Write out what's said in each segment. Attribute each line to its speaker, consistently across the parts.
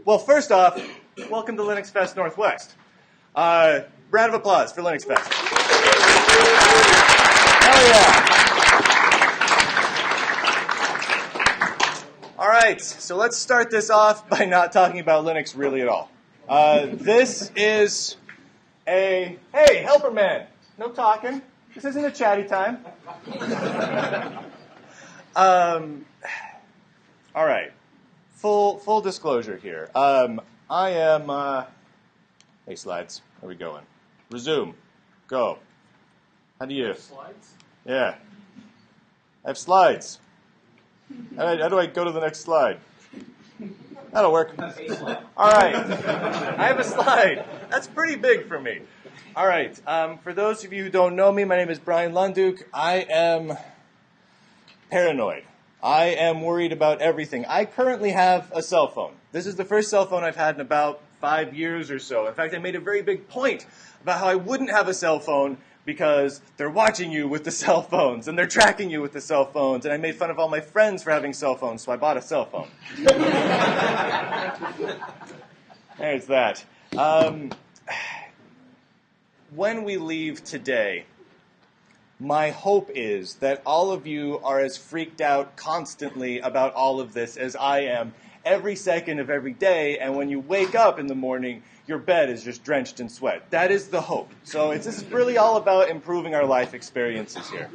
Speaker 1: Well, first off, welcome to LinuxFest Northwest. Round of applause for LinuxFest. Hell yeah. All right, so let's start this off by not talking about Linux really at all. This is hey, helper man, no talking. This isn't a chatty time. All right. Full disclosure here. I am. Hey, slides. Where are we going? Resume. Go. How do you?
Speaker 2: Slides?
Speaker 1: Yeah. I have slides. How do I go to the next slide? That'll work. All right. I have a slide. That's pretty big for me. All right. For those of you who don't know me, my name is Brian Lunduk. I am paranoid. I am worried about everything. I currently have a cell phone. This is the first cell phone I've had in about 5 years or so. In fact, I made a very big point about how I wouldn't have a cell phone because they're watching you with the cell phones and they're tracking you with the cell phones. And I made fun of all my friends for having cell phones, so I bought a cell phone. There's that. When we leave today, my hope is that all of you are as freaked out constantly about all of this as I am every second of every day, and when you wake up in the morning, your bed is just drenched in sweat. That is the hope. So this is really all about improving our life experiences here.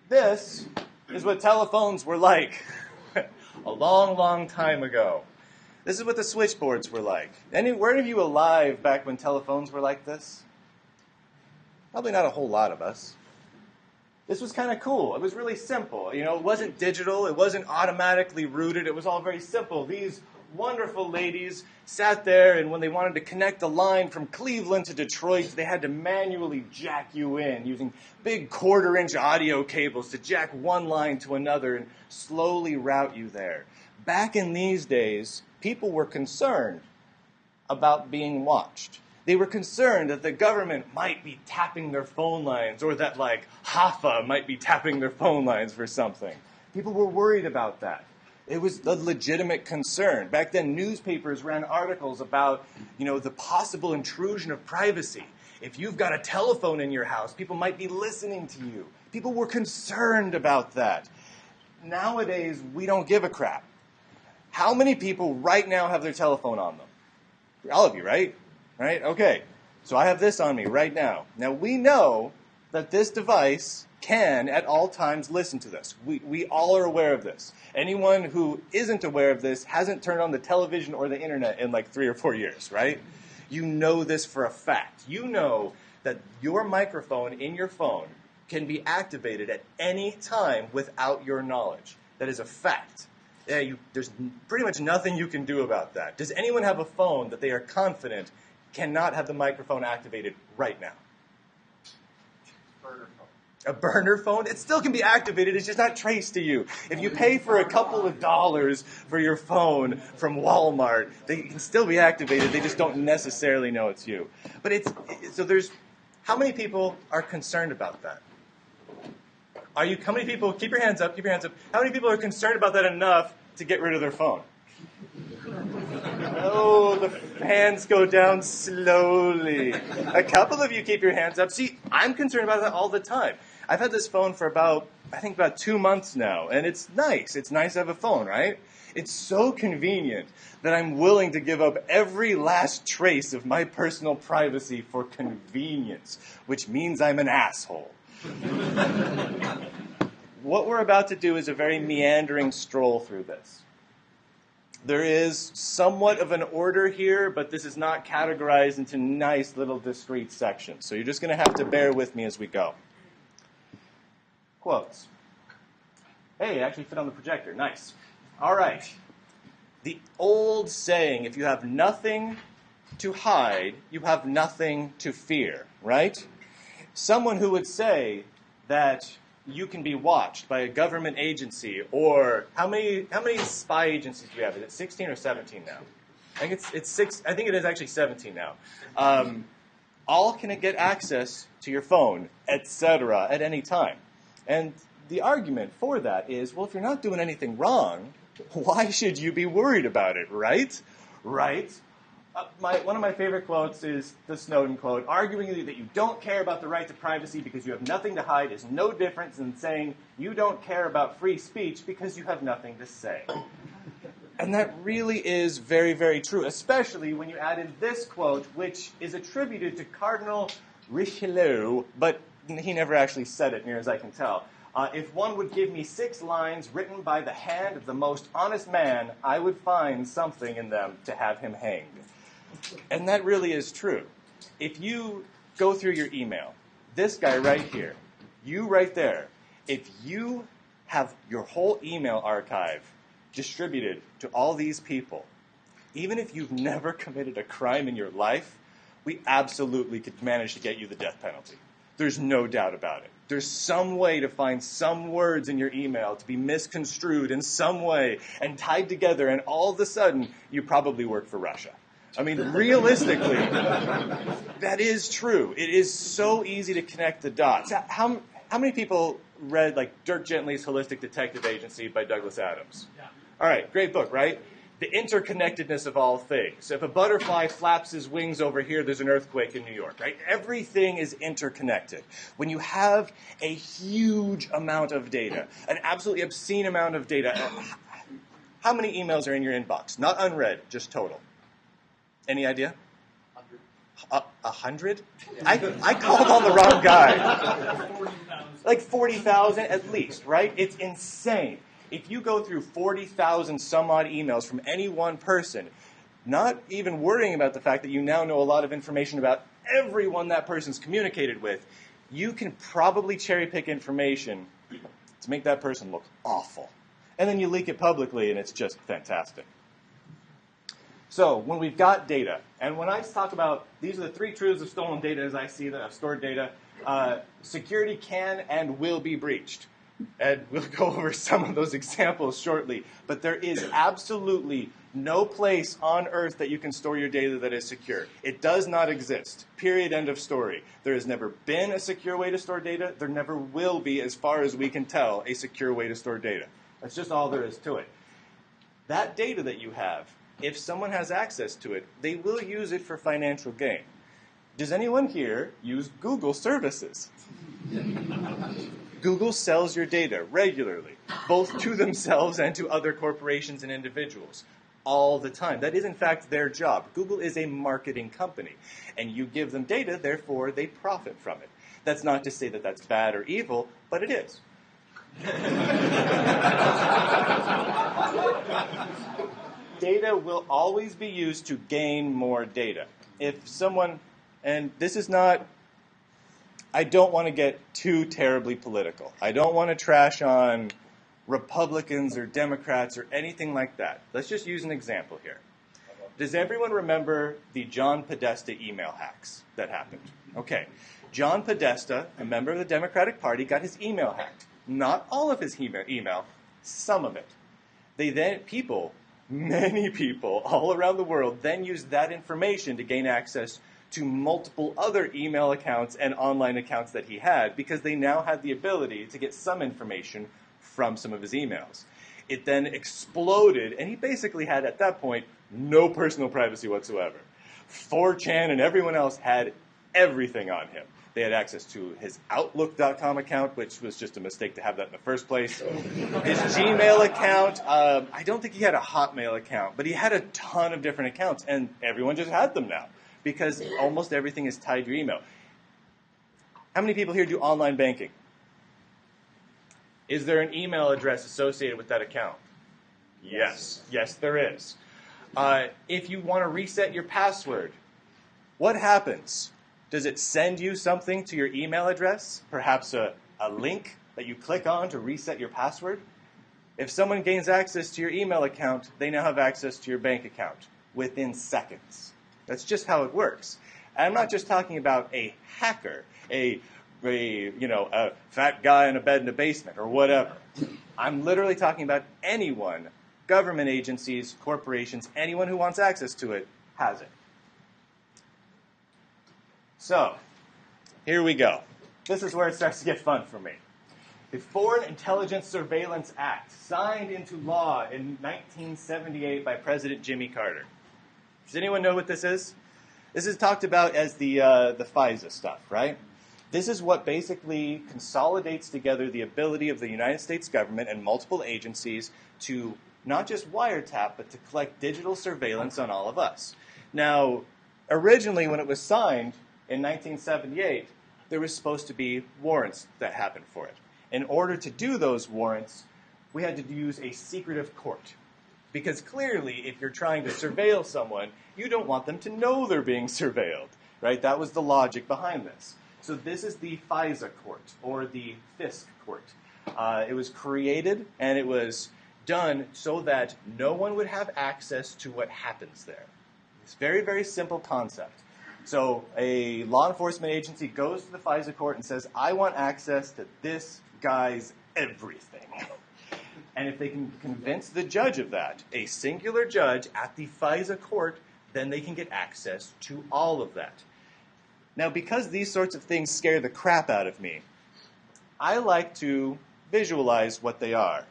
Speaker 1: This is what telephones were like a long, long time ago. This is what the switchboards were like. Were any of you alive back when telephones were like this? Probably not a whole lot of us. This was kind of cool. It was really simple. You know, it wasn't digital. It wasn't automatically routed. It was all very simple. These wonderful ladies sat there, and when they wanted to connect a line from Cleveland to Detroit, they had to manually jack you in using big quarter-inch audio cables to jack one line to another and slowly route you there. Back in these days, people were concerned about being watched. They were concerned that the government might be tapping their phone lines or that, like, Hoffa might be tapping their phone lines for something. People were worried about that. It was a legitimate concern. Back then, newspapers ran articles about, the possible intrusion of privacy. If you've got a telephone in your house, people might be listening to you. People were concerned about that. Nowadays, we don't give a crap. How many people right now have their telephone on them? All of you, right? Right? Okay. So I have this on me right now. Now, we know that this device can, at all times, listen to this. We all are aware of this. Anyone who isn't aware of this hasn't turned on the television or the internet in like 3 or 4 years, right? You know this for a fact. You know that your microphone in your phone can be activated at any time without your knowledge. That is a fact. There's pretty much nothing you can do about that. Does anyone have a phone that they are confident cannot have the microphone activated right now?
Speaker 2: Burner phone.
Speaker 1: A burner phone? It still can be activated. It's just not traced to you. If you pay for a couple of dollars for your phone from Walmart, they can still be activated. They just don't necessarily know it's you. But how many people are concerned about that? How many people, keep your hands up, how many people are concerned about that enough to get rid of their phone? Oh, the hands go down slowly. A couple of you keep your hands up. See, I'm concerned about that all the time. I've had this phone for about 2 months now, and it's nice. It's nice to have a phone, right? It's so convenient that I'm willing to give up every last trace of my personal privacy for convenience, which means I'm an asshole. What we're about to do is a very meandering stroll through this. There is somewhat of an order here, but this is not categorized into nice little discrete sections. So you're just going to have to bear with me as we go. Quotes. Hey, it actually fit on the projector. Nice. All right. The old saying, if you have nothing to hide, you have nothing to fear, right? Someone who would say that you can be watched by a government agency, or how many spy agencies do we have? Is it 16 or 17 now? I think it's 6. I think it is actually 17 now. All can get access to your phone, etc., at any time. And the argument for that is, well, if you're not doing anything wrong, Why should you be worried about it, right? Right? One of my favorite quotes is the Snowden quote, arguing that you don't care about the right to privacy because you have nothing to hide is no different than saying you don't care about free speech because you have nothing to say. And that really is very, very true, especially when you add in this quote, which is attributed to Cardinal Richelieu, but he never actually said it, near as I can tell. If one would give me 6 lines written by the hand of the most honest man, I would find something in them to have him hanged. And that really is true. If you go through your email, this guy right here, you right there, if you have your whole email archive distributed to all these people, even if you've never committed a crime in your life, we absolutely could manage to get you the death penalty. There's no doubt about it. There's some way to find some words in your email to be misconstrued in some way and tied together, and all of a sudden, you probably work for Russia. I mean, realistically, that is true. It is so easy to connect the dots. How many people read, like, Dirk Gently's Holistic Detective Agency by Douglas Adams? Yeah. All right, great book, right? The interconnectedness of all things. If a butterfly flaps his wings over here, there's an earthquake in New York, right? Everything is interconnected. When you have a huge amount of data, an absolutely obscene amount of data, how many emails are in your inbox? Not unread, just total. Any idea? 100? I called on the wrong guy. Like 40,000 at least, right? It's insane. If you go through 40,000 some odd emails from any one person, not even worrying about the fact that you now know a lot of information about everyone that person's communicated with, you can probably cherry pick information to make that person look awful. And then you leak it publicly and it's just fantastic. So when we've got data, and when I talk about, these are the 3 truths of stolen data as I see that I've stored data, security can and will be breached. And we'll go over some of those examples shortly. But there is absolutely no place on earth that you can store your data that is secure. It does not exist. Period. End of story. There has never been a secure way to store data. There never will be, as far as we can tell, a secure way to store data. That's just all there is to it. That data that you have, if someone has access to it, they will use it for financial gain. Does anyone here use Google services? Google sells your data regularly, both to themselves and to other corporations and individuals, all the time. That is, in fact, their job. Google is a marketing company, and you give them data, therefore they profit from it. That's not to say that that's bad or evil, but it is. Data will always be used to gain more data. If someone, and this is not, I don't want to get too terribly political. I don't want to trash on Republicans or Democrats or anything like that. Let's just use an example here. Does everyone remember the John Podesta email hacks that happened? Okay. John Podesta, a member of the Democratic Party, got his email hacked. Not all of his email, some of it. Many people all around the world then used that information to gain access to multiple other email accounts and online accounts that he had, because they now had the ability to get some information from some of his emails. It then exploded, and he basically had, at that point, no personal privacy whatsoever. 4chan and everyone else had everything on him. They had access to his Outlook.com account, which was just a mistake to have that in the first place. His Gmail account. I don't think he had a Hotmail account, but he had a ton of different accounts, and everyone just had them now because almost everything is tied to your email. How many people here do online banking? Is there an email address associated with that account? Yes. Yes, there is. If you want to reset your password, what happens? Does it send you something to your email address? Perhaps a link that you click on to reset your password? If someone gains access to your email account, they now have access to your bank account within seconds. That's just how it works. And I'm not just talking about a hacker, a fat guy in a bed in a basement or whatever. I'm literally talking about anyone, government agencies, corporations, anyone who wants access to it has it. So, here we go. This is where it starts to get fun for me. The Foreign Intelligence Surveillance Act, signed into law in 1978 by President Jimmy Carter. Does anyone know what this is? This is talked about as the FISA stuff, right? This is what basically consolidates together the ability of the United States government and multiple agencies to not just wiretap, but to collect digital surveillance on all of us. Now, originally when it was signed in 1978, there was supposed to be warrants that happened for it. In order to do those warrants, we had to use a secretive court. Because clearly, if you're trying to surveil someone, you don't want them to know they're being surveilled, right? That was the logic behind this. So this is the FISA court, or the FISC court. It was created, and it was done so that no one would have access to what happens there. It's a very, very simple concept. So a law enforcement agency goes to the FISA court and says, I want access to this guy's everything. And if they can convince the judge of that, a singular judge at the FISA court, then they can get access to all of that. Now, because these sorts of things scare the crap out of me, I like to visualize what they are.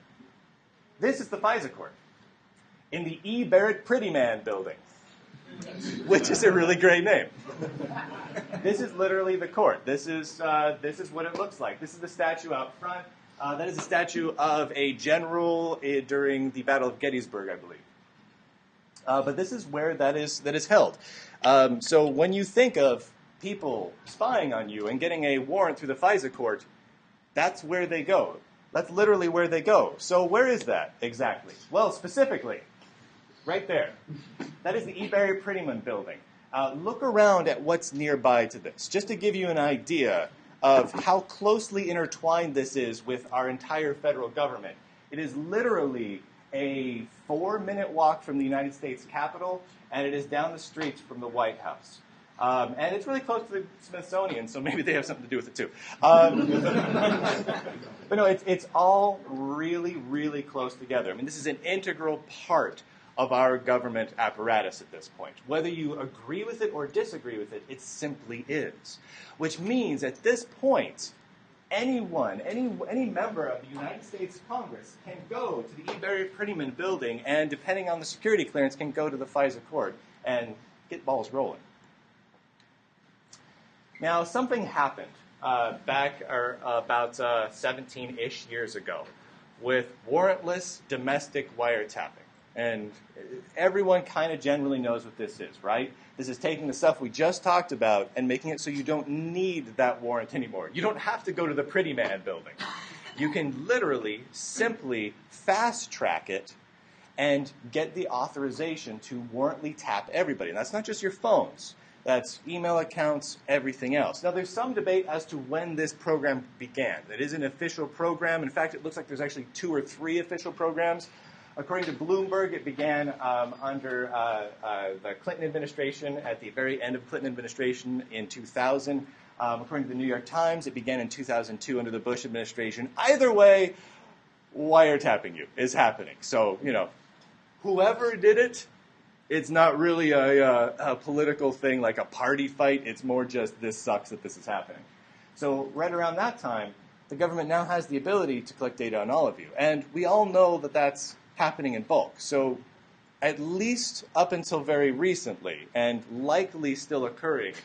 Speaker 1: This is the FISA court in the E. Barrett Prettyman building, which is a really great name. This is literally the court. This is what it looks like. This is the statue out front. That is a statue of a general during the Battle of Gettysburg, I believe. But this is where that is held. So when you think of people spying on you and getting a warrant through the FISA court, that's where they go. That's literally where they go. So where is that exactly? Well, specifically, right there. That is the E. Barry Prettyman building. Look around at what's nearby to this, just to give you an idea of how closely intertwined this is with our entire federal government. It is literally a 4-minute walk from the United States Capitol, and it is down the street from the White House. And it's really close to the Smithsonian, so maybe they have something to do with it too. But no, it's all really, really close together. I mean, this is an integral part of our government apparatus at this point. Whether you agree with it or disagree with it, it simply is. Which means at this point, any member of the United States Congress can go to the E. Barry Prettyman building and, depending on the security clearance, can go to the FISA court and get balls rolling. Now, something happened back about 17-ish years ago with warrantless domestic wiretapping. And everyone kind of generally knows what this is, right? This is taking the stuff we just talked about and making it so you don't need that warrant anymore. You don't have to go to the Prettyman building. You can literally simply fast-track it and get the authorization to warrantly tap everybody. And that's not just your phones. That's email accounts, everything else. Now, there's some debate as to when this program began. It is an official program. In fact, it looks like there's actually 2 or 3 official programs. According to Bloomberg, it began under the Clinton administration, at the very end of Clinton administration in 2000. According to the New York Times, it began in 2002 under the Bush administration. Either way, wiretapping you is happening. So, whoever did it, it's not really a political thing like a party fight. It's more just this sucks that this is happening. So right around that time, the government now has the ability to collect data on all of you. And we all know that that's happening in bulk. So at least up until very recently, and likely still occurring,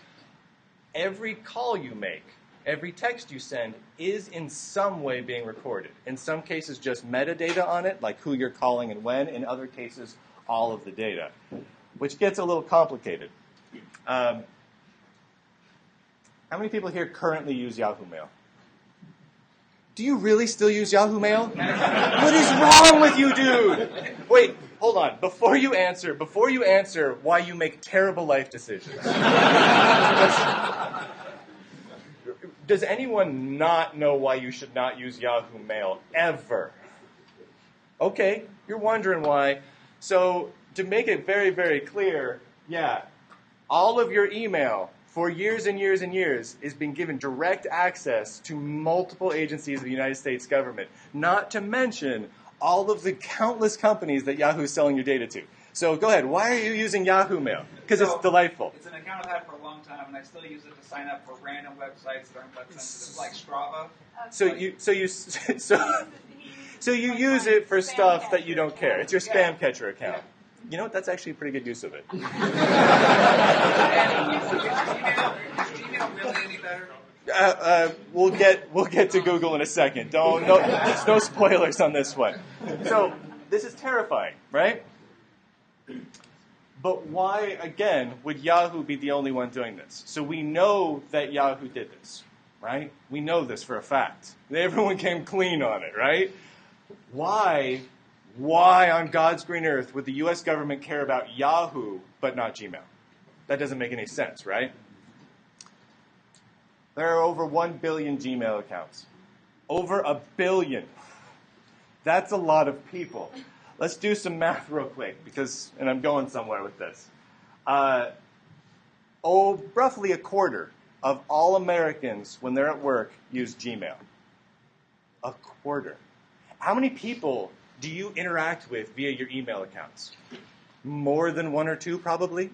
Speaker 1: every call you make, every text you send is in some way being recorded. In some cases, just metadata on it, like who you're calling and when. In other cases, all of the data, which gets a little complicated. How many people here currently use Yahoo Mail? Do you really still use Yahoo Mail? What is wrong with you, dude? Wait, hold on. Before you answer why you make terrible life decisions. Does anyone not know why you should not use Yahoo Mail ever? Okay, you're wondering why. So to make it very, very clear, all of your email for years and years and years is being given direct access to multiple agencies of the United States government, not to mention all of the countless companies that Yahoo is selling your data to. So go ahead. Why are you using Yahoo Mail? Because it's delightful.
Speaker 2: It's an account I've had for a long time, and I still use it to sign up for random websites that aren't web sensitive, like Strava.
Speaker 1: So you use it for stuff that you don't care. It's your spam catcher account. You know what? That's actually a pretty good use of it.
Speaker 2: Is Gmail really any better?
Speaker 1: We'll get to Google in a second. There's no spoilers on this one. So this is terrifying, right? But why, again, would Yahoo be the only one doing this? So we know that Yahoo did this, right? We know this for a fact. Everyone came clean on it, right? Why on God's green earth would the U.S. government care about Yahoo but not Gmail? That doesn't make any sense, right? There are over 1 billion Gmail accounts. Over 1 billion. That's a lot of people. Let's do some math real quick, and I'm going somewhere with this. Roughly a quarter of all Americans, when they're at work, use Gmail. A quarter. How many people do you interact with via your email accounts? More than one or two, probably?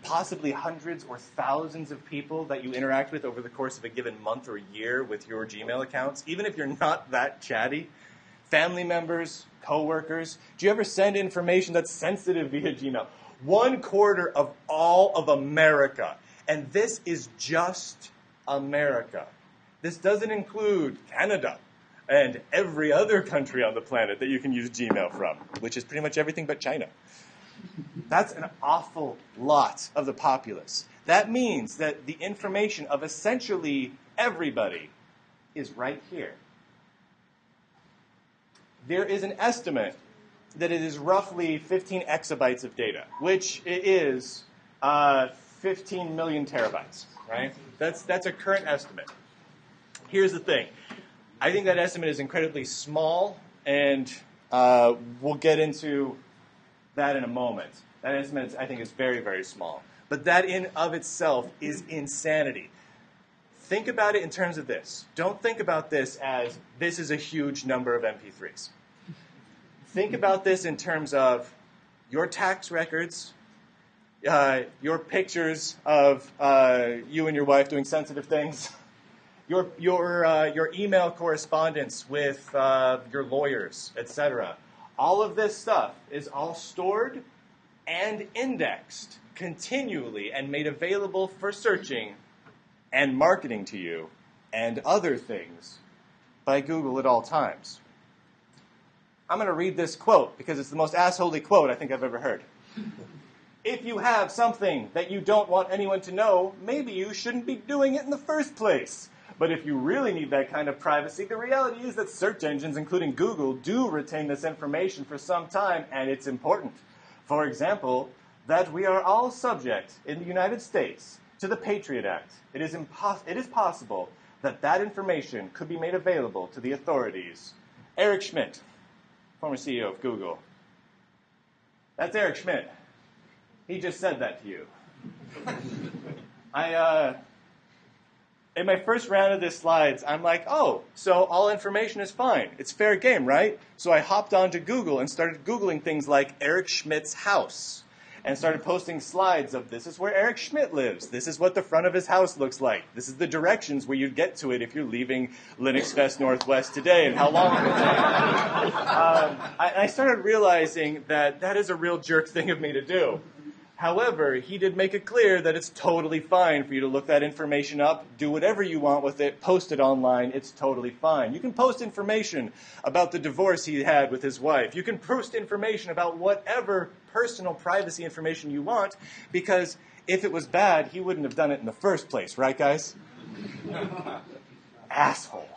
Speaker 1: Possibly hundreds or thousands of people that you interact with over the course of a given month or year with your Gmail accounts, even if you're not that chatty. Family members, coworkers. Do you ever send information that's sensitive via Gmail? 1/4 of all of America. And this is just America. This doesn't include Canada and every other country on the planet that you can use Gmail from, which is pretty much everything but China. That's an awful lot of the populace. That means that the information of essentially everybody is right here. There is an estimate that it is roughly 15 exabytes of data, which is 15 million terabytes, right? That's a current estimate. Here's the thing. I think that estimate is incredibly small, and we'll get into that in a moment. That estimate, I think, is very, very small. But that in of itself is insanity. Think about it in terms of this. Don't think about this as this is a huge number of MP3s. Think about this in terms of your tax records, your pictures of you and your wife doing sensitive things, your email correspondence with your lawyers, etc. All of this stuff is all stored and indexed continually and made available for searching and marketing to you and other things by Google at all times. I'm going to read this quote because it's the most assholey quote I think I've ever heard. If you have something that you don't want anyone to know, maybe you shouldn't be doing it in the first place. But if you really need that kind of privacy, the reality is that search engines, including Google, do retain this information for some time, and it's important. For example, that we are all subject in the United States to the Patriot Act. It is possible that that information could be made available to the authorities. Eric Schmidt, former CEO of Google. That's Eric Schmidt. He just said that to you. In my first round of the slides, I'm like, oh, so all information is fine. It's fair game, right? So I hopped onto Google and started Googling things like Eric Schmidt's house and started posting slides of this is where Eric Schmidt lives. This is what the front of his house looks like. This is the directions where you'd get to it if you're leaving LinuxFest Northwest today and how long it would take. I started realizing that that is a real jerk thing of me to do. However, he did make it clear that it's totally fine for you to look that information up, do whatever you want with it, post it online, it's totally fine. You can post information about the divorce he had with his wife. You can post information about whatever personal privacy information you want, because if it was bad, he wouldn't have done it in the first place, right, guys? Asshole.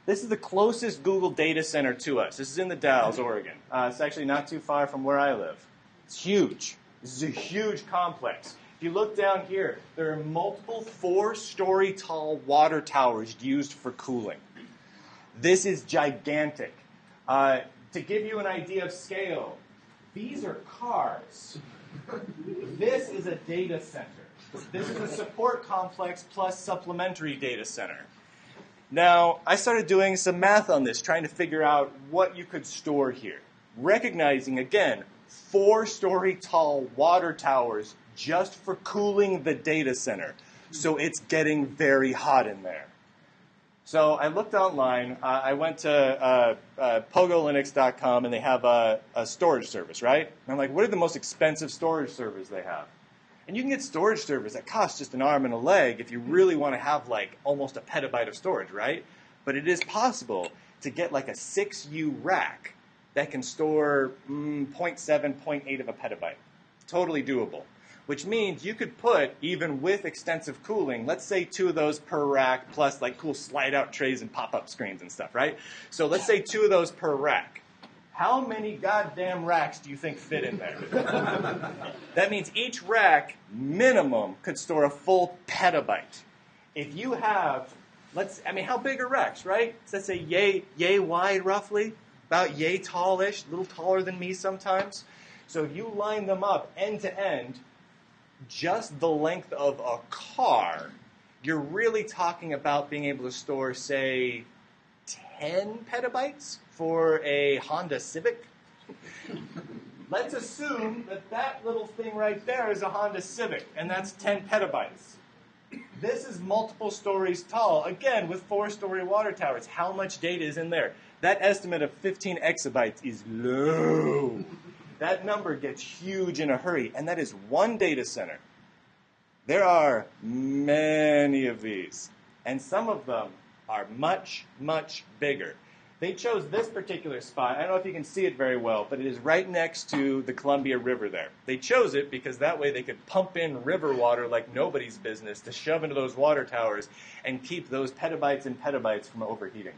Speaker 1: This is the closest Google data center to us. This is in the Dalles, Oregon. It's actually not too far from where I live. It's huge. This is a huge complex. If you look down here, there are multiple 4-story tall water towers used for cooling. This is gigantic. To give you an idea of scale, these are cars. This is a data center. This is a support complex plus supplementary data center. Now, I started doing some math on this, trying to figure out what you could store here. Recognizing, again, 4-story tall water towers just for cooling the data center. So it's getting very hot in there. So I looked online. I went to pogolinux.com, and they have a storage service, right? And I'm like, what are the most expensive storage servers they have? And you can get storage servers that cost just an arm and a leg if you really want to have like almost a petabyte of storage, right? But it is possible to get like a 6U rack that can store 0.7, 0.8 of a petabyte. Totally doable. Which means you could put, even with extensive cooling, let's say 2 of those per rack, plus like cool slide-out trays and pop-up screens and stuff, right? So let's say 2 of those per rack. How many goddamn racks do you think fit in there? That means each rack, minimum, could store a full petabyte. If you have, how big are racks, right? So let's say yay wide, roughly, about yay tallish, a little taller than me sometimes. So if you line them up end to end, just the length of a car, you're really talking about being able to store, say, 10 petabytes for a Honda Civic. Let's assume that little thing right there is a Honda Civic, and that's 10 petabytes. This is multiple stories tall, again, with 4-story water towers. How much data is in there? That estimate of 15 exabytes is low. That number gets huge in a hurry, and that is one data center. There are many of these, and some of them are much, much bigger. They chose this particular spot. I don't know if you can see it very well, but it is right next to the Columbia River there. They chose it because that way they could pump in river water like nobody's business to shove into those water towers and keep those petabytes and petabytes from overheating.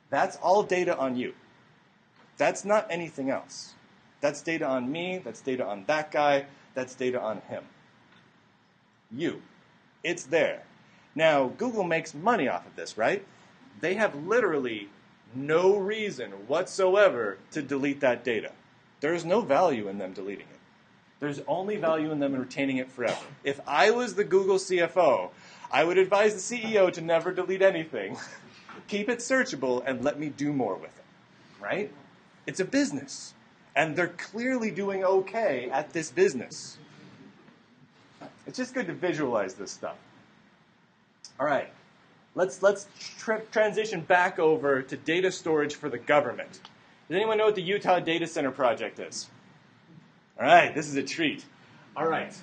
Speaker 1: That's all data on you. That's not anything else. That's data on me, that's data on that guy, that's data on him. You. It's there. Now, Google makes money off of this, right? They have literally no reason whatsoever to delete that data. There is no value in them deleting it. There's only value in them retaining it forever. If I was the Google CFO, I would advise the CEO to never delete anything. Keep it searchable and let me do more with it, right? It's a business, and they're clearly doing okay at this business. It's just good to visualize this stuff. All right, let's transition back over to data storage for the government. Does anyone know what the Utah Data Center project is? All right, this is a treat. All right.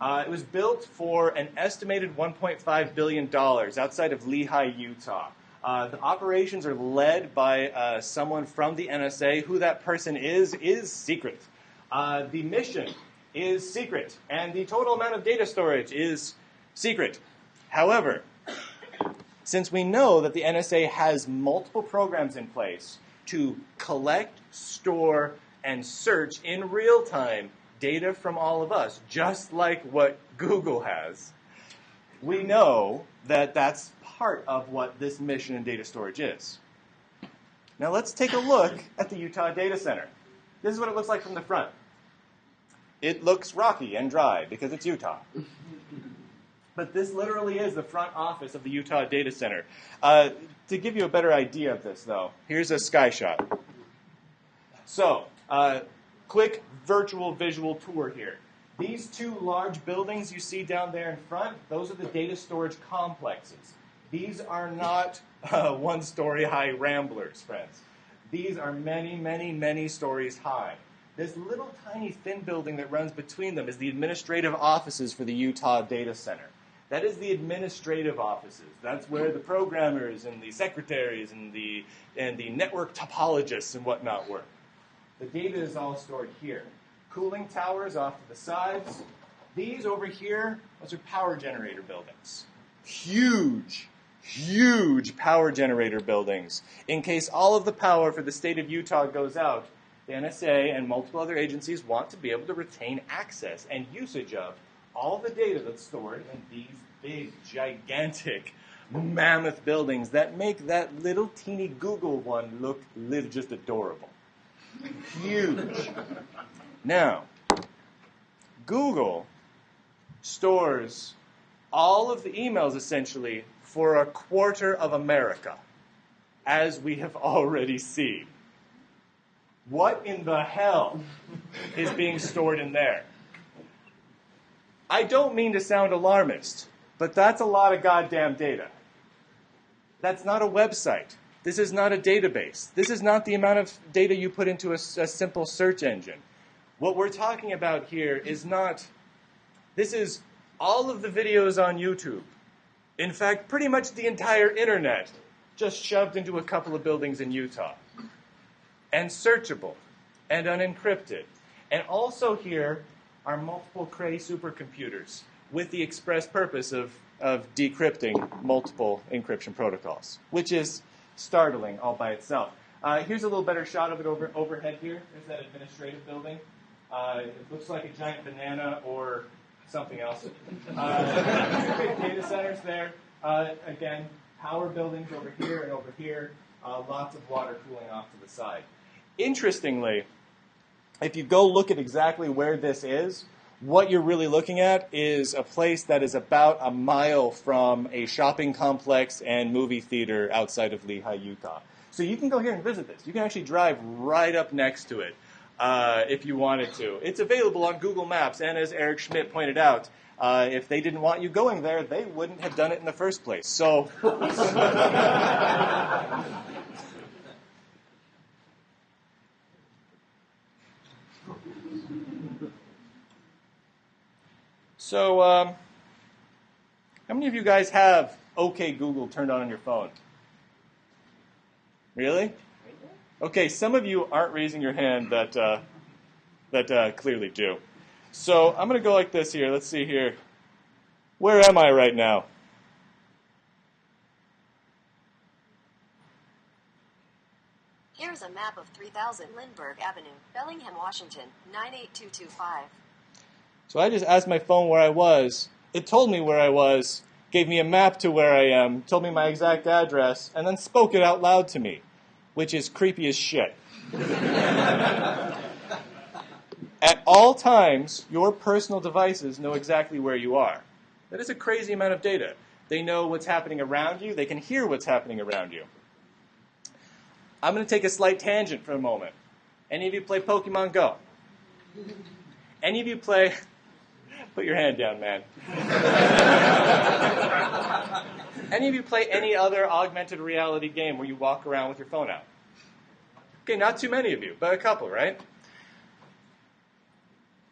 Speaker 1: It was built for an estimated $1.5 billion outside of Lehi, Utah. The operations are led by someone from the NSA. Who that person is secret. The mission is secret, and the total amount of data storage is secret. However, since we know that the NSA has multiple programs in place to collect, store, and search in real time data from all of us, just like what Google has, we know that that's part of what this mission in data storage is. Now let's take a look at the Utah Data Center. This is what it looks like from the front. It looks rocky and dry because it's Utah. But this literally is the front office of the Utah Data Center. To give you a better idea of this, though, here's a sky shot. So, quick virtual visual tour here. These 2 large buildings you see down there in front, those are the data storage complexes. These are not 1-story high ramblers, friends. These are many, many, many stories high. This little tiny thin building that runs between them is the administrative offices for the Utah Data Center. That is the administrative offices. That's where the programmers and the secretaries and the network topologists and whatnot work. The data is all stored here. Cooling towers off to the sides. These over here, those are power generator buildings. Huge, huge power generator buildings. In case all of the power for the state of Utah goes out, the NSA and multiple other agencies want to be able to retain access and usage of all the data that's stored in these big, gigantic, mammoth buildings that make that little teeny Google one look just adorable. Huge. Now, Google stores all of the emails, essentially, for a quarter of America, as we have already seen. What in the hell is being stored in there? I don't mean to sound alarmist, but that's a lot of goddamn data. That's not a website. This is not a database. This is not the amount of data you put into a simple search engine. What we're talking about here is not, this is all of the videos on YouTube. In fact, pretty much the entire internet just shoved into a couple of buildings in Utah. And searchable and unencrypted. And also here are multiple Cray supercomputers with the express purpose of decrypting multiple encryption protocols, which is startling all by itself. Here's a little better shot of it overhead here. There's that administrative building. It looks like a giant banana or something else. Big data centers there. Again, power buildings over here and over here. Lots of water cooling off to the side. Interestingly, if you go look at exactly where this is, what you're really looking at is a place that is about a mile from a shopping complex and movie theater outside of Lehi, Utah. So you can go here and visit this. You can actually drive right up next to it if you wanted to. It's available on Google Maps, and as Eric Schmidt pointed out, if they didn't want you going there, they wouldn't have done it in the first place. So... So, how many of you guys have OK Google turned on your phone? Really? Okay, some of you aren't raising your hand that clearly do. So I'm going to go like this here. Let's see here. Where am I right now?
Speaker 3: Here's a map of 3000 Lindbergh Avenue, Bellingham, Washington, 98225.
Speaker 1: So I just asked my phone where I was. It told me where I was, gave me a map to where I am, told me my exact address, and then spoke it out loud to me, which is creepy as shit. At all times, your personal devices know exactly where you are. That is a crazy amount of data. They know what's happening around you. They can hear what's happening around you. I'm going to take a slight tangent for a moment. Any of you play Pokemon Go? Any of you play... Put your hand down, man. Any of you play any other augmented reality game where you walk around with your phone out? Okay, not too many of you, but a couple, right?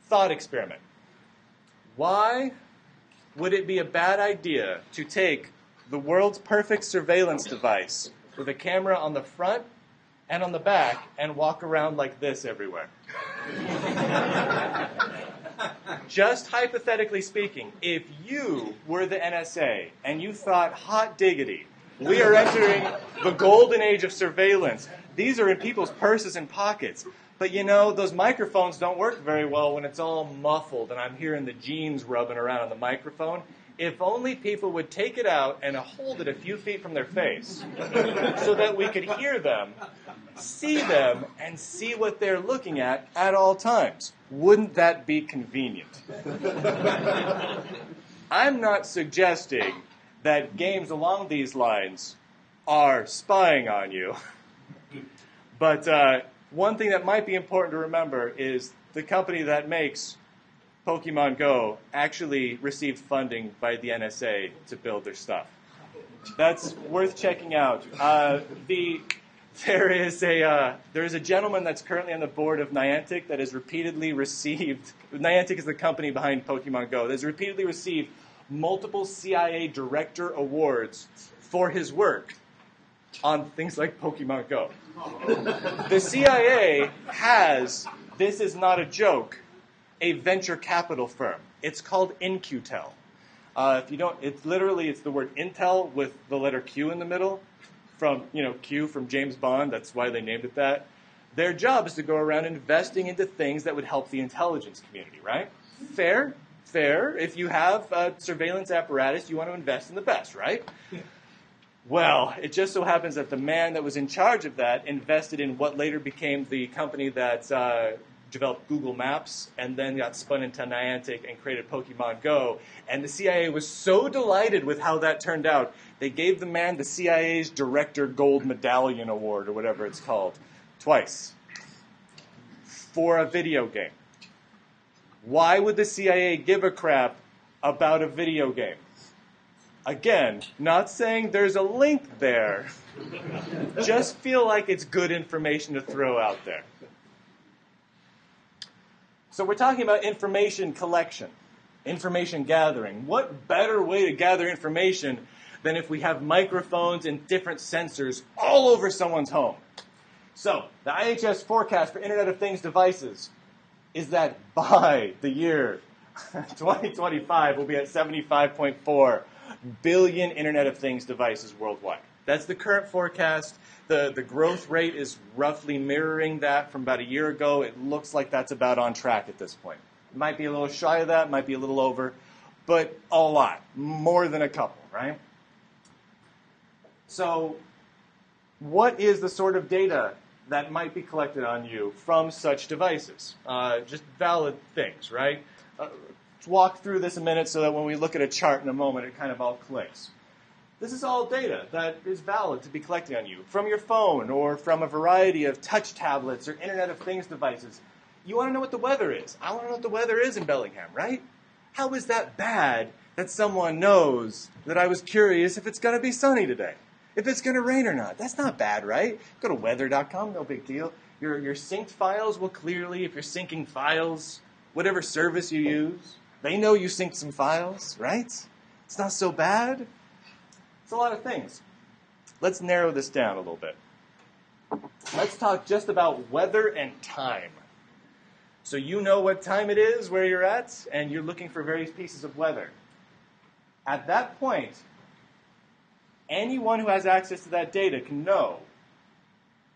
Speaker 1: Thought experiment. Why would it be a bad idea to take the world's perfect surveillance device with a camera on the front and on the back and walk around like this everywhere? Just hypothetically speaking, if you were the NSA and you thought, hot diggity, we are entering the golden age of surveillance. These are in people's purses and pockets. But you know, those microphones don't work very well when it's all muffled and I'm hearing the jeans rubbing around on the microphone. If only people would take it out and hold it a few feet from their face so that we could hear them, and see what they're looking at all times. Wouldn't that be convenient? I'm not suggesting that games along these lines are spying on you. But one thing that might be important to remember is the company that makes Pokemon Go actually received funding by the NSA to build their stuff. That's worth checking out. There is a gentleman that's currently on the board of Niantic that has repeatedly received, Niantic is the company behind Pokemon Go, that has repeatedly received multiple CIA director awards for his work on things like Pokemon Go. The CIA has, this is not a joke, a venture capital firm. It's called InQtel. If you don't, it's the word Intel with the letter Q in the middle. From, Q from James Bond, that's why they named it that. Their job is to go around investing into things that would help the intelligence community, right? Fair. If you have a surveillance apparatus, you want to invest in the best, right? Well, it just so happens that the man that was in charge of that invested in what later became the company that developed Google Maps and then got spun into Niantic and created Pokemon Go. And the CIA was so delighted with how that turned out, they gave the man the CIA's Director Gold Medallion Award, or whatever it's called, twice, for a video game. Why would the CIA give a crap about a video game? Again, not saying there's a link there. Just feel like it's good information to throw out there. So we're talking about information collection, information gathering. What better way to gather information than if we have microphones and different sensors all over someone's home? So the IHS forecast for Internet of Things devices is that by the year 2025, we'll be at 75.4 billion Internet of Things devices worldwide. That's the current forecast. The growth rate is roughly mirroring that from about a year ago. It looks like that's about on track at this point. It might be a little shy of that, might be a little over, but a lot, more than a couple, right? So what is the sort of data that might be collected on you from such devices? Just valid things, right? Let's walk through this a minute so that when we look at a chart in a moment, it kind of all clicks. This is all data that is valid to be collected on you from your phone or from a variety of touch tablets or Internet of Things devices. You want to know what the weather is. I want to know what the weather is in Bellingham, right? How is that bad that someone knows that I was curious if it's going to be sunny today? If it's going to rain or not? That's not bad, right? Go to weather.com, no big deal. Your synced files will clearly, if you're syncing files, whatever service you use, they know you synced some files, right? It's not so bad. It's a lot of things. Let's narrow this down a little bit. Let's talk just about weather and time. So you know what time it is, where you're at, and you're looking for various pieces of weather. At that point, anyone who has access to that data can know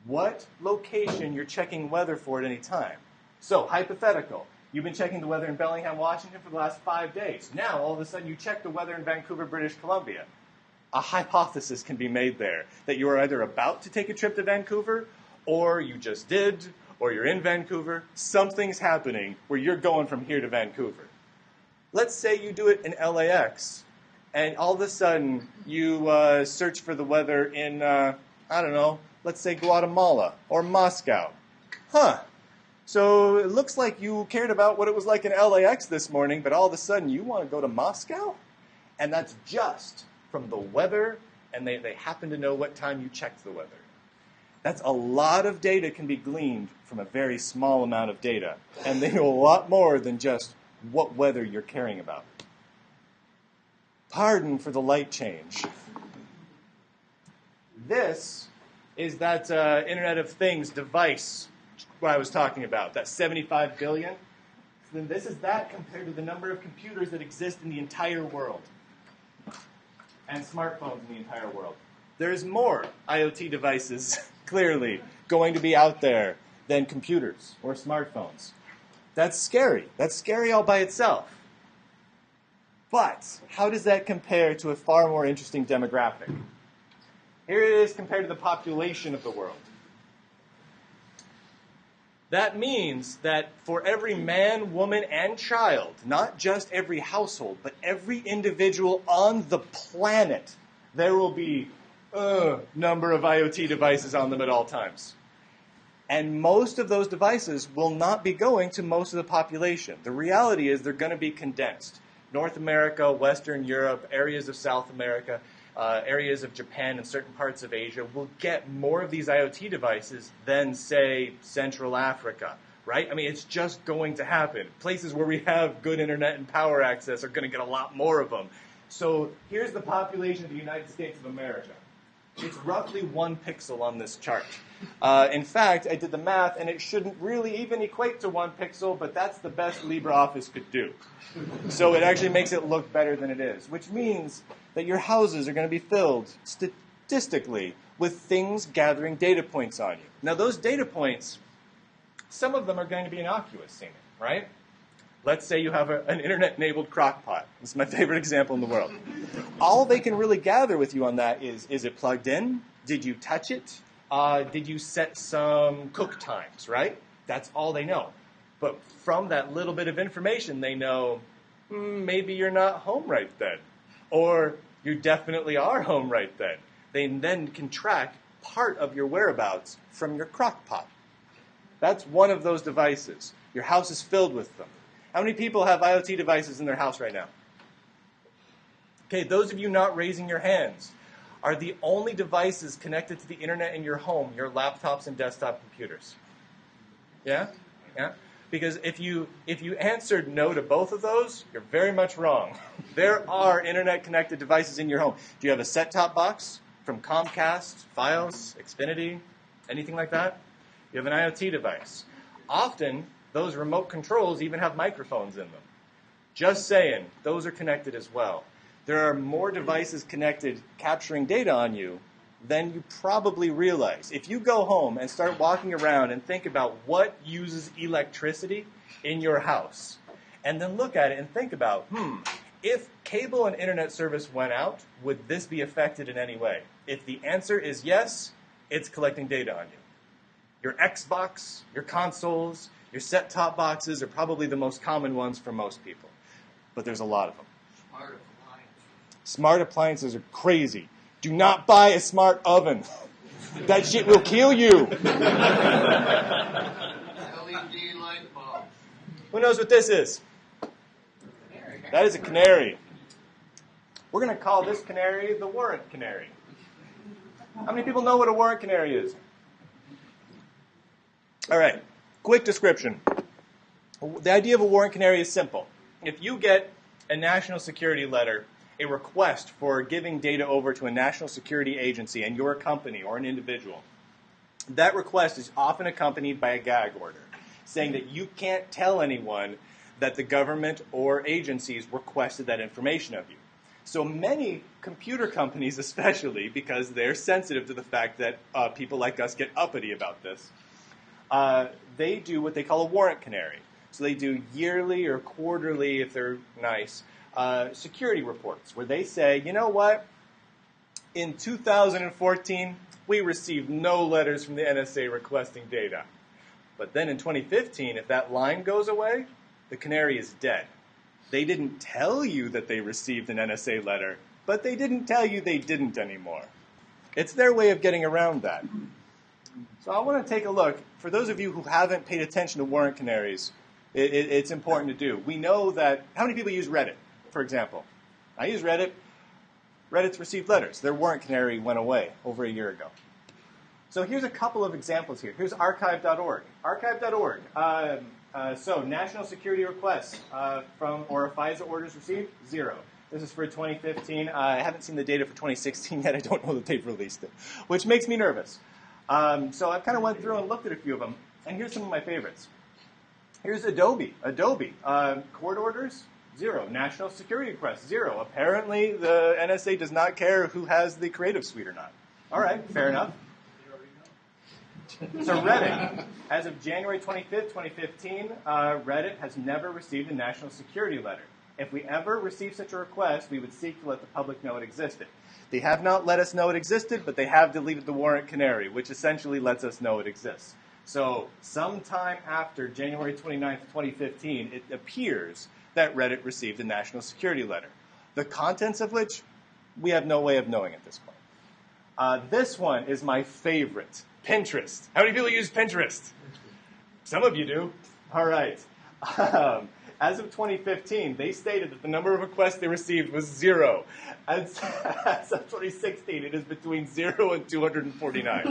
Speaker 1: what location you're checking weather for at any time. So, hypothetical. You've been checking the weather in Bellingham, Washington for the last 5 days. Now, all of a sudden, you check the weather in Vancouver, British Columbia. A hypothesis can be made there that you are either about to take a trip to Vancouver, or you just did, or you're in Vancouver. Something's happening where you're going from here to Vancouver. Let's say you do it in LAX, and all of a sudden you search for the weather in, let's say Guatemala or Moscow. So it looks like you cared about what it was like in LAX this morning, but all of a sudden you want to go to Moscow? And that's just from the weather, and they happen to know what time you checked the weather. That's a lot of data can be gleaned from a very small amount of data, and they know a lot more than just what weather you're caring about. Pardon for the light change. This is that Internet of Things device what I was talking about, that 75 billion. Then this is that compared to the number of computers that exist in the entire world and smartphones in the entire world. There's more IoT devices, clearly, going to be out there than computers or smartphones. That's scary. That's scary all by itself. But how does that compare to a far more interesting demographic? Here it is compared to the population of the world. That means that for every man, woman, and child, not just every household, but every individual on the planet, there will be a number of IoT devices on them at all times. And most of those devices will not be going to most of the population. The reality is they're going to be condensed. North America, Western Europe, areas of South America, areas of Japan and certain parts of Asia will get more of these IoT devices than, say, Central Africa, right? I mean, it's just going to happen. Places where we have good internet and power access are going to get a lot more of them. So here's the population of the United States of America. It's roughly 1 pixel on this chart. In fact, I did the math, and it shouldn't really even equate to 1 pixel, but that's the best LibreOffice could do. So it actually makes it look better than it is, which means that your houses are going to be filled statistically with things gathering data points on you. Now, those data points, some of them are going to be innocuous seeming, right? Let's say you have an internet-enabled crock pot. This is my favorite example in the world. All they can really gather with you on that is it plugged in? Did you touch it? Did you set some cook times, right? That's all they know. But from that little bit of information, they know maybe you're not home right then, or you definitely are home right then. They then can track part of your whereabouts from your crock pot. That's one of those devices. Your house is filled with them. How many people have IoT devices in their house right now? Okay, those of you not raising your hands, are the only devices connected to the internet in your home your laptops and desktop computers? Yeah? Yeah? Because if you answered no to both of those, you're very much wrong. There are internet-connected devices in your home. Do you have a set-top box from Comcast, Fios, Xfinity, anything like that? You have an IoT device. Often, those remote controls even have microphones in them. Just saying, those are connected as well. There are more devices connected capturing data on you than you probably realize. If you go home and start walking around and think about what uses electricity in your house, and then look at it and think about, if cable and internet service went out, would this be affected in any way? If the answer is yes, it's collecting data on you. Your Xbox, your consoles, your set-top boxes are probably the most common ones for most people. But there's a lot of them. Smart appliances are crazy. Do not buy a smart oven. That shit will kill you.
Speaker 4: LED light bulb.
Speaker 1: Who knows what this is? That is a canary. We're going to call this canary the warrant canary. How many people know what a warrant canary is? All right, quick description. The idea of a warrant canary is simple. If you get a national security letter, a request for giving data over to a national security agency and your company or an individual, that request is often accompanied by a gag order saying that you can't tell anyone that the government or agencies requested that information of you. So many computer companies, especially because they're sensitive to the fact that people like us get uppity about this, they do what they call a warrant canary. So they do yearly or quarterly, if they're nice, security reports where they say, you know what, in 2014, we received no letters from the NSA requesting data. But then in 2015, if that line goes away, the canary is dead. They didn't tell you that they received an NSA letter, but they didn't tell you they didn't anymore. It's their way of getting around that. So I want to take a look. For those of you who haven't paid attention to warrant canaries, it's important to do. We know that, how many people use Reddit, for example? I use Reddit. Reddit's received letters. Their warrant canary went away over a year ago. So here's a couple of examples here. Here's archive.org. Archive.org. So national security requests from or FISA orders received, 0. This is for 2015. I haven't seen the data for 2016 yet. I don't know that they've released it, which makes me nervous. So I kind of went through and looked at a few of them, and here's some of my favorites. Here's Adobe. Court orders, 0. National security requests, 0. Apparently, the NSA does not care who has the Creative Suite or not. All right, fair enough. So Reddit, as of January 25th, 2015, Reddit has never received a national security letter. If we ever receive such a request, we would seek to let the public know it existed. They have not let us know it existed, but they have deleted the warrant canary, which essentially lets us know it exists. So sometime after January 29th, 2015, it appears that Reddit received a national security letter, the contents of which we have no way of knowing at this point. This one is my favorite. Pinterest. How many people use Pinterest? Some of you do. All right. As of 2015, they stated that the number of requests they received was 0. As of 2016, it is between 0 and 249.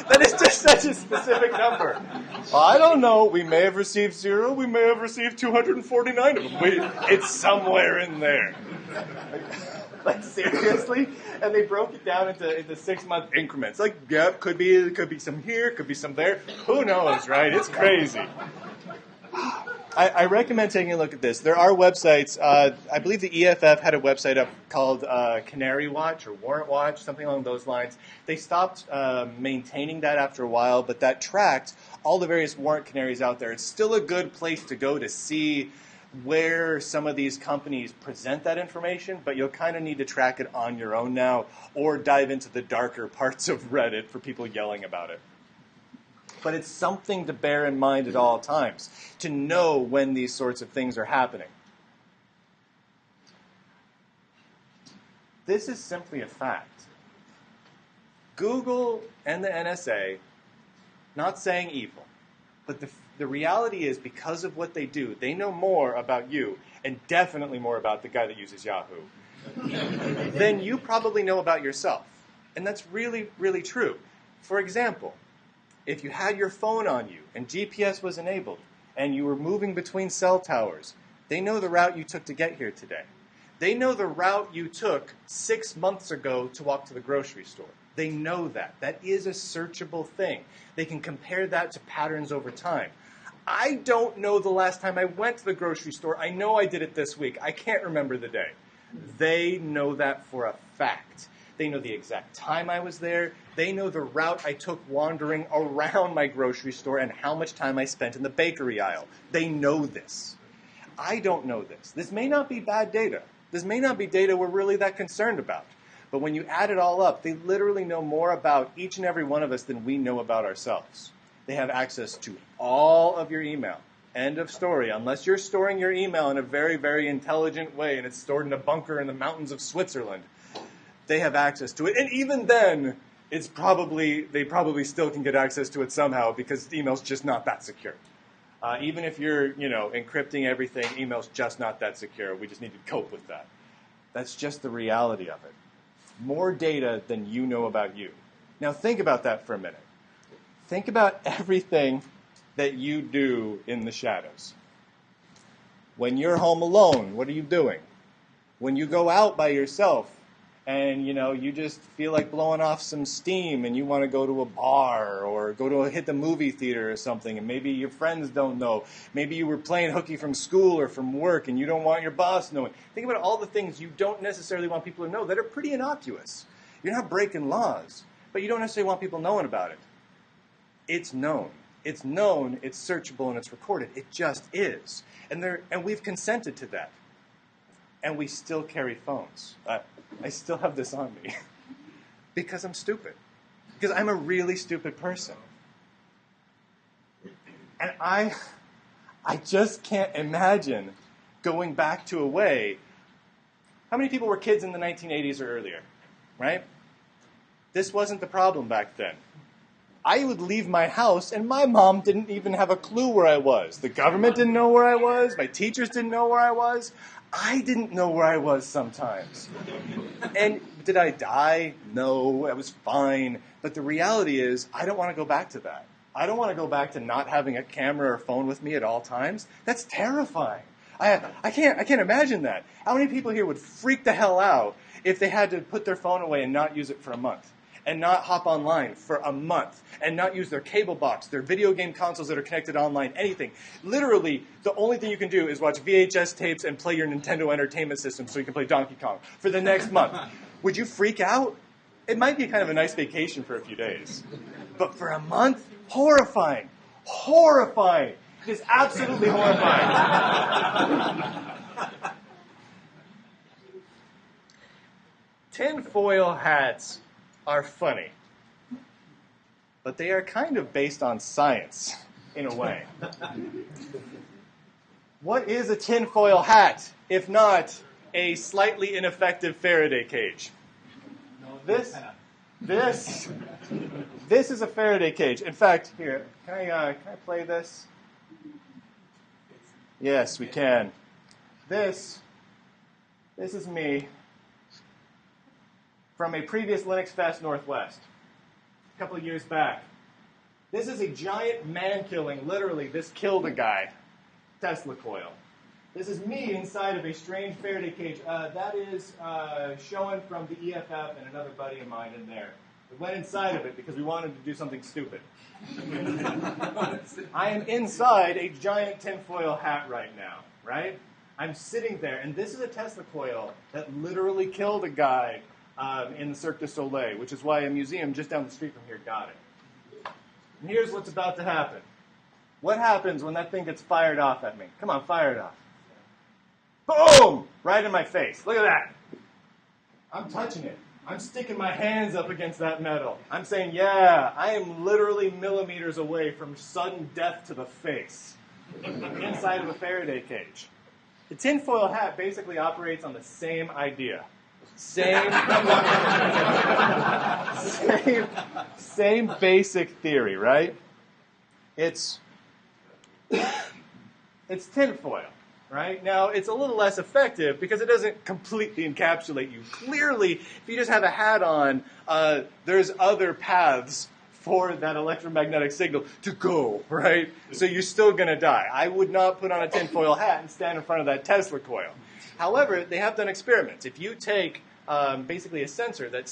Speaker 1: That is just such a specific number. I don't know. We may have received 0. We may have received 249 of them. It's somewhere in there. Like, seriously? And they broke it down into 6-month increments. Like, yep, could be some here, could be some there. Who knows, right? It's crazy. I recommend taking a look at this. There are websites. I believe the EFF had a website up called Canary Watch or Warrant Watch, something along those lines. They stopped maintaining that after a while, but that tracked all the various warrant canaries out there. It's still a good place to go to see where some of these companies present that information, but you'll kind of need to track it on your own now or dive into the darker parts of Reddit for people yelling about it. But it's something to bear in mind at all times, to know when these sorts of things are happening. This is simply a fact. Google and the NSA, not saying evil, but the reality is, because of what they do, they know more about you, and definitely more about the guy that uses Yahoo, than you probably know about yourself. And that's really, really true. For example, if you had your phone on you and GPS was enabled and you were moving between cell towers, they know the route you took to get here today. They know the route you took 6 months ago to walk to the grocery store. They know that. That is a searchable thing. They can compare that to patterns over time. I don't know the last time I went to the grocery store. I know I did it this week. I can't remember the day. They know that for a fact. They know the exact time I was there. They know the route I took wandering around my grocery store and how much time I spent in the bakery aisle. They know this. I don't know this. This may not be bad data. This may not be data we're really that concerned about. But when you add it all up, they literally know more about each and every one of us than we know about ourselves. They have access to all of your email. End of story. Unless you're storing your email in a very, very intelligent way and it's stored in a bunker in the mountains of Switzerland, they have access to it. And even then, they probably still can get access to it somehow, because email's just not that secure. Even if you're, encrypting everything, email's just not that secure. We just need to cope with that. That's just the reality of it. More data than you know about you. Now think about that for a minute. Think about everything that you do in the shadows. When you're home alone, what are you doing? When you go out by yourself and, you just feel like blowing off some steam and you want to go to a bar or hit the movie theater or something, and maybe your friends don't know. Maybe you were playing hooky from school or from work and you don't want your boss knowing. Think about all the things you don't necessarily want people to know that are pretty innocuous. You're not breaking laws, but you don't necessarily want people knowing about it. It's known. It's known, it's searchable, and it's recorded. It just is. And we've consented to that. And we still carry phones. I still have this on me because I'm stupid. Because I'm a really stupid person. And I just can't imagine going back to a way. How many people were kids in the 1980s or earlier, right? This wasn't the problem back then. I would leave my house, and my mom didn't even have a clue where I was. The government didn't know where I was. My teachers didn't know where I was. I didn't know where I was sometimes. And did I die? No, I was fine. But the reality is, I don't want to go back to that. I don't want to go back to not having a camera or phone with me at all times. That's terrifying. I can't imagine that. How many people here would freak the hell out if they had to put their phone away and not use it for a month? And not hop online for a month, and not use their cable box, their video game consoles that are connected online, anything. Literally, the only thing you can do is watch VHS tapes and play your Nintendo Entertainment System so you can play Donkey Kong for the next month. Would you freak out? It might be kind of a nice vacation for a few days. But for a month? Horrifying. Horrifying. It is absolutely horrifying. Tinfoil hats are funny, but they are kind of based on science, in a way. What is a tinfoil hat, if not a slightly ineffective Faraday cage? This is a Faraday cage. In fact, here, can I play this? Yes, we can. This is me from a previous LinuxFest Northwest, a couple of years back. This is a giant man-killing, literally, this killed a guy, Tesla coil. This is me inside of a strange Faraday cage. That is Schoen from the EFF and another buddy of mine in there. We went inside of it because we wanted to do something stupid. I am inside a giant tinfoil hat right now, right? I'm sitting there, and this is a Tesla coil that literally killed a guy in the Cirque du Soleil, which is why a museum just down the street from here got it. And here's what's about to happen. What happens when that thing gets fired off at me? Come on, fire it off. Boom! Right in my face. Look at that. I'm touching it. I'm sticking my hands up against that metal. I'm saying, yeah, I am literally millimeters away from sudden death to the face inside of a Faraday cage. The tinfoil hat basically operates on the same idea. Same basic theory, right? It's tinfoil, right? Now, it's a little less effective because it doesn't completely encapsulate you. Clearly, if you just have a hat on, there's other paths for that electromagnetic signal to go, right? So you're still going to die. I would not put on a tinfoil hat and stand in front of that Tesla coil. However, they have done experiments. If you take basically a sensor that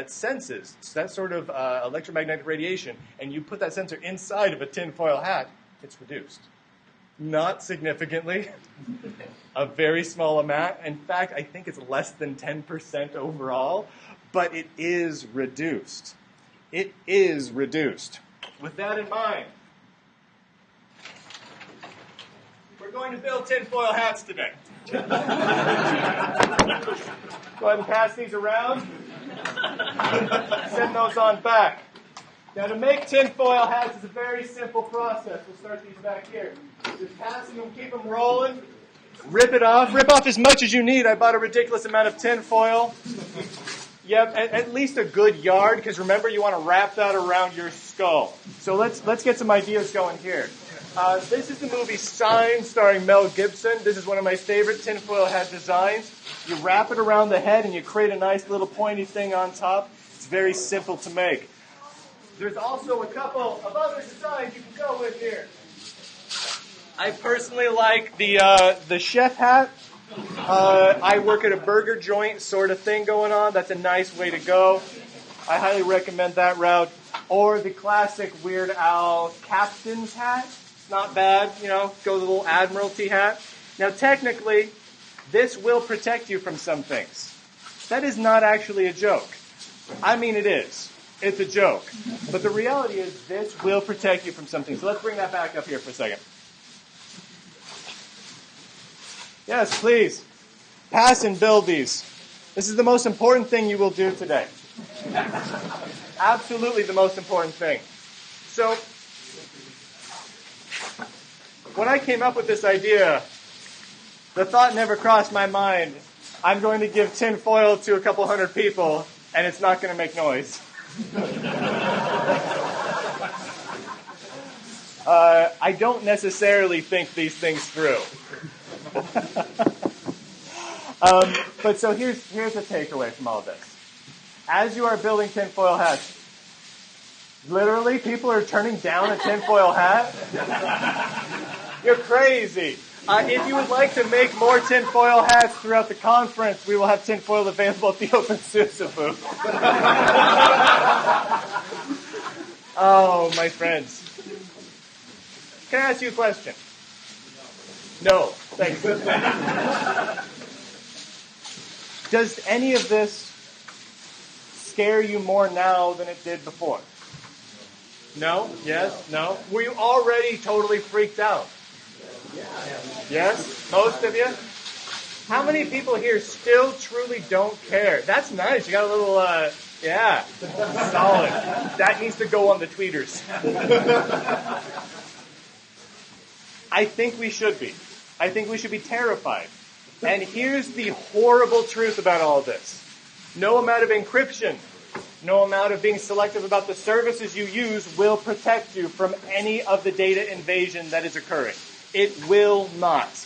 Speaker 1: senses that sort of electromagnetic radiation, and you put that sensor inside of a tinfoil hat, it's reduced. Not significantly, a very small amount. In fact, I think it's less than 10% overall, but it is reduced. It is reduced. With that in mind, we're going to build tinfoil hats today. Go ahead and pass these around. Send those on back. Now, to make tinfoil hats is a very simple process. We'll start these back here. Just passing them, keep them rolling. Rip it off. Rip off as much as you need. I bought a ridiculous amount of tinfoil. Yep, at least a good yard, because remember, you want to wrap that around your skull. So let's get some ideas going here. This is the movie Sign, starring Mel Gibson. This is one of my favorite tinfoil hat designs. You wrap it around the head, and you create a nice little pointy thing on top. It's very simple to make. There's also a couple of other designs you can go with here. I personally like the chef hat. I work at a burger joint sort of thing going on. That's a nice way to go. I highly recommend that route. Or the classic Weird Al captain's hat. Not bad, go with a little Admiralty hat. Now, technically, this will protect you from some things. That is not actually a joke. I mean, it is. It's a joke. But the reality is this will protect you from something. So let's bring that back up here for a second. Yes, please. Pass and build these. This is the most important thing you will do today. Absolutely the most important thing. So, when I came up with this idea, the thought never crossed my mind, I'm going to give tin foil to a couple hundred people, and it's not going to make noise. I don't necessarily think these things through. But so here's the takeaway from all this. As you are building tinfoil hats, literally people are turning down a tinfoil hat? You're crazy. If you would like to make more tinfoil hats throughout the conference, we will have tinfoil available at the OpenSUSE booth. Oh, my friends. Can I ask you a question? No. Thanks. Does any of this scare you more now than it did before? No? Yes? No? Were you already totally freaked out? Yes? Most of you? How many people here still truly don't care? That's nice. You got a little, yeah. Solid. That needs to go on the tweeters. I think we should be. I think we should be terrified. And here's the horrible truth about all this. No amount of encryption, no amount of being selective about the services you use will protect you from any of the data invasion that is occurring. It will not.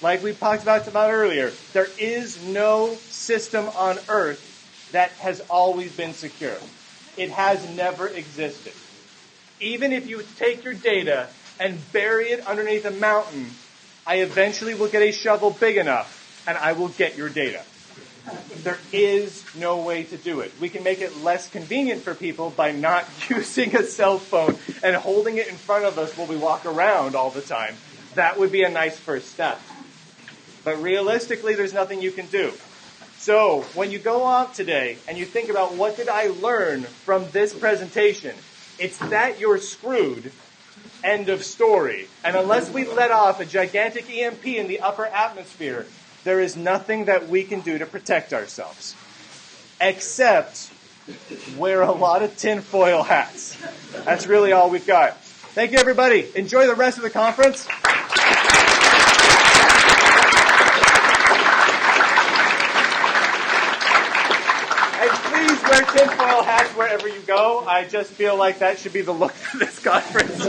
Speaker 1: Like we talked about earlier, there is no system on Earth that has always been secure. It has never existed. Even if you take your data and bury it underneath a mountain, I eventually will get a shovel big enough and I will get your data. There is no way to do it. We can make it less convenient for people by not using a cell phone and holding it in front of us while we walk around all the time. That would be a nice first step. But realistically, there's nothing you can do. So when you go off today and you think about what did I learn from this presentation, it's that you're screwed. End of story. And unless we let off a gigantic EMP in the upper atmosphere, there is nothing that we can do to protect ourselves. except wear a lot of tinfoil hats. That's really all we've got. Thank you, everybody. Enjoy the rest of the conference. And please wear tinfoil hats wherever you go. I just feel like that should be the look of this conference.